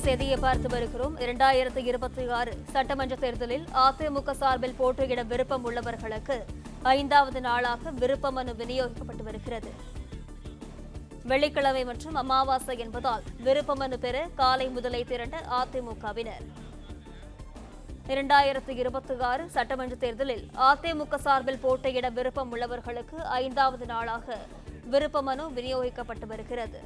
செய்தியை பார்த்து வருகிறோம். 2026 சட்டமன்ற தேர்தலில் அதிமுக சார்பில் போட்டியிட விருப்பம் உள்ளவர்களுக்கு 5வது நாளாக விருப்ப மனு விநியோகிக்கப்பட்டு வருகிறது. வெள்ளிக்கிழமை மற்றும் அமாவாசை என்பதால் விருப்ப மனு பெற காலை முதலை திரண்ட அதிமுகவினர் 2026 சட்டமன்ற தேர்தலில் அதிமுக சார்பில் போட்டியிட விருப்பம் உள்ளவர்களுக்கு 5வது நாளாக விருப்ப மனு விநியோகிக்கப்பட்டு வருகிறது.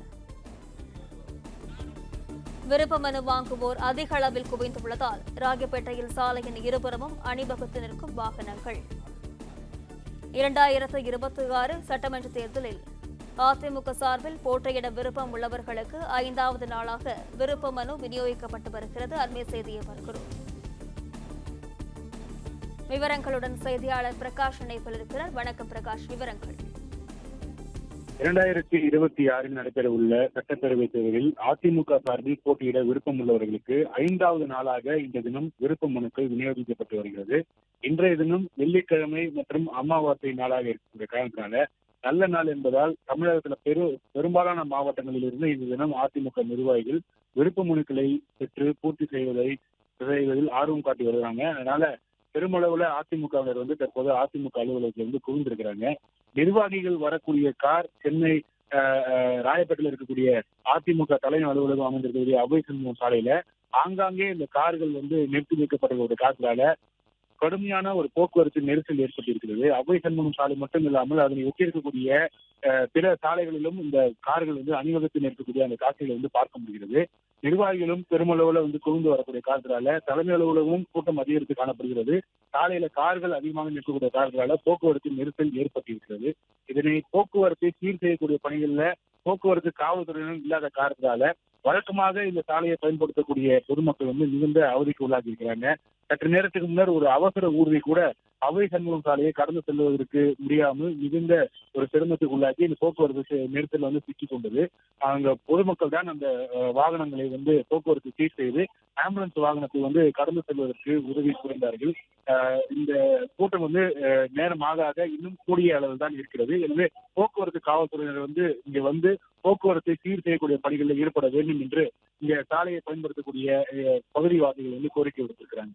விருப்ப மனு வாங்குவோர் அதிக அளவில் குவிந்துள்ளதால் ராகிப்பேட்டையில் சாலையின் இருபுறமும் அணிவகுத்து நிற்கும் வாகனங்கள். 2026 சட்டமன்ற தேர்தலில் அதிமுக சார்பில் போட்டியிட விருப்பம் உள்ளவர்களுக்கு 5வது நாளாக விருப்ப மனு விநியோகிக்கப்பட்டு வருகிறது. அண்மை செய்தியை பார்க்கிறோம். விவரங்களுடன் செய்தியாளர் பிரகாஷ் இணைப்பில் இருக்கிறார். வணக்கம் பிரகாஷ், விவரங்கள். 2026 நடைபெற உள்ள சட்டப்பேரவைத் தேர்தலில் அதிமுக சார்பில் போட்டியிட விருப்பம் உள்ளவர்களுக்கு 5வது நாளாக இந்த தினம் விருப்ப மனுக்கள் விநியோகிக்கப்பட்டு வருகிறது. இன்றைய தினம் வெள்ளிக்கிழமை மற்றும் அமாவாசை நாளாக இருக்கக்கூடிய காரணத்தினால நல்ல நாள் என்பதால் தமிழகத்தில் பெரும்பாலான மாவட்டங்களில் இருந்து இந்த தினம் அதிமுக நிர்வாகிகள் விருப்ப மனுக்களை பெற்று பூர்த்தி செய்வதில் ஆர்வம் காட்டி வருகிறாங்க. அதனால பெருமளவுல அதிமுகவினர் தற்போது அதிமுக அலுவலகத்தில் குவிந்திருக்கிறாங்க. நிர்வாகிகள் வரக்கூடிய கார் சென்னை ராயப்பேட்டையில் இருக்கக்கூடிய அதிமுக தலைமை அலுவலகம் அமைந்திருக்கக்கூடிய அபை சண்முகம் சாலையில ஆங்காங்கே இந்த கார்கள் நிறுத்தி வைக்கப்பட்ட காரணத்தால கடுமையான ஒரு போக்குவரத்து நெரிசல் ஏற்பட்டிருக்கிறது. அபை சண்முகம் சாலை மட்டும் இல்லாமல் அதனை ஒட்டி இருக்கக்கூடிய பிற சாலைகளிலும் இந்த கார்கள் அணிவகுத்து நிற்கக்கூடிய அந்த காட்சிகளை பார்க்க முடிகிறது. நிர்வாகிகளும் பெருமளவுல குவிந்து வரக்கூடிய காரணத்தினால தலைமை அலுவலகமும் கூட்டம் அதிகரித்து காணப்படுகிறது. சாலையில கார்கள் அதிகமாக நிற்கக்கூடிய காரணத்தினால போக்குவரத்து நெரிசல் ஏற்பட்டிருக்கிறது. இதனை போக்குவரத்தை சீர் செய்யக்கூடிய பணிகள்ல போக்குவரத்து காவல்துறையினரும் இல்லாத காரணத்தால வழக்கமாக இந்த சாலையை பயன்படுத்தக்கூடிய பொதுமக்கள் மிகுந்த அவதிக்கு உள்ளாகி இருக்கிறாங்க. சற்று நேரத்துக்கு முன்னர் ஒரு அவசர ஊர்தி கூட அவை சண்முகம் சாலையை கடந்து செல்வதற்கு முடியாமல் மிகுந்த ஒரு சிரமத்துக்கு உள்ளாக்கி இந்த போக்குவரத்து நெரிசல் சிக்கிக் கொண்டது. அங்க பொதுமக்கள் தான் அந்த வாகனங்களை போக்குவரத்து சீர் செய்து ஆம்புலன்ஸ் வாகனத்தை கடந்து செல்வதற்கு உதவி புரிந்தார்கள். இந்த கூட்டம் நேரமாக இன்னும் கூடிய அளவில் தான் இருக்கிறது. எனவே போக்குவரத்து காவல்துறையினர் இங்க போக்குவரத்தை சீர் செய்யக்கூடிய பணிகளில் ஈடுபட வேண்டும் என்று இங்க சாலையை பயன்படுத்தக்கூடிய பகுதிவாசிகள் கோரிக்கை விடுத்திருக்கிறாங்க.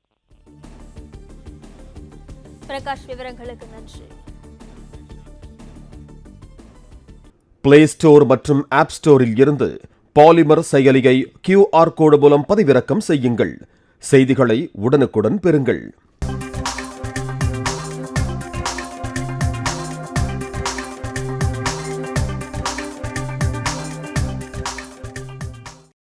பிரகாஷ், விவரங்களுக்கு நன்றி. பிளே ஸ்டோர் மற்றும் ஆப் ஸ்டோரில் இருந்து பாலிமர் செயலியை QR கோடு மூலம் பதிவிறக்கம் செய்யுங்கள். செய்திகளை உடனுக்குடன் பெறுங்கள்.